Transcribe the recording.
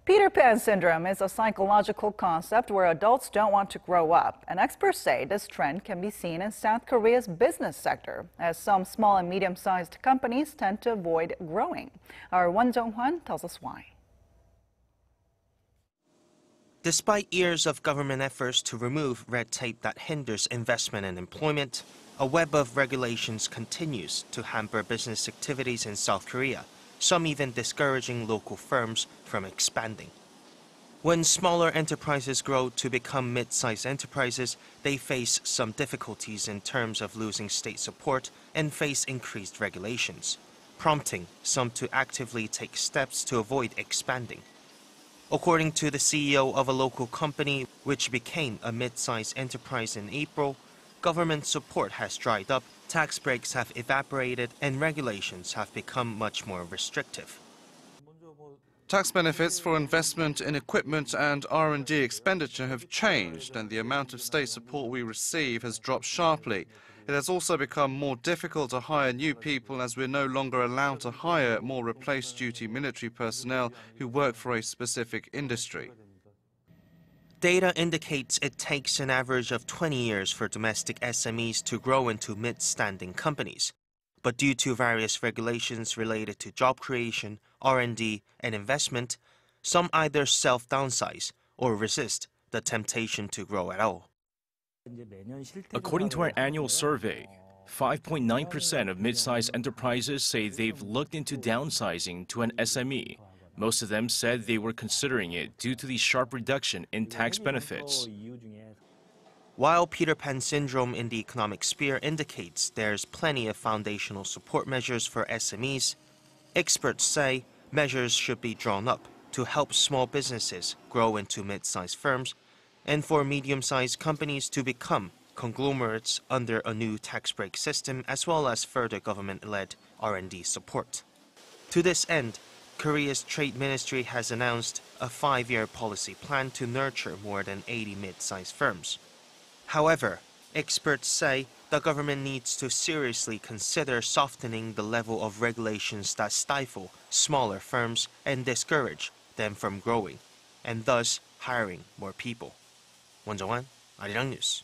Peter Pan syndrome is a psychological concept where adults don't want to grow up. And experts say this trend can be seen in South Korea's business sector, as some small and medium-sized companies tend to avoid growing. Our Won Jung-hwan tells us why. Despite years of government efforts to remove red tape that hinders investment and employment, a web of regulations continues to hamper business activities in South Korea, some even discouraging local firms from expanding. When smaller enterprises grow to become mid-sized enterprises, they face some difficulties in terms of losing state support and face increased regulations, prompting some to actively take steps to avoid expanding. According to the CEO of a local company, which became a mid-sized enterprise in April, government support has dried up, tax breaks have evaporated, and regulations have become much more restrictive. Tax benefits for investment in equipment and R&D expenditure have changed, and the amount of state support we receive has dropped sharply. It has also become more difficult to hire new people, as we're no longer allowed to hire more replace-duty military personnel who work for a specific industry. Data indicates it takes an average of 20 years for domestic SMEs to grow into mid-standing companies. But due to various regulations related to job creation, R&D, and investment, some either self-downsize or resist the temptation to grow at all. According to our annual survey, 5.9% of mid-sized enterprises say they've looked into downsizing to an SME. Most of them said they were considering it due to the sharp reduction in tax benefits. While Peter Pan syndrome in the economic sphere indicates there's plenty of foundational support measures for SMEs, experts say measures should be drawn up to help small businesses grow into mid-sized firms and for medium-sized companies to become conglomerates under a new tax break system, as well as further government-led R&D support. To this end, Korea's Trade Ministry has announced a 5-year policy plan to nurture more than 80 mid-sized firms. However, experts say the government needs to seriously consider softening the level of regulations that stifle smaller firms and discourage them from growing, and thus hiring more people. Won Jung-hwan, Arirang News.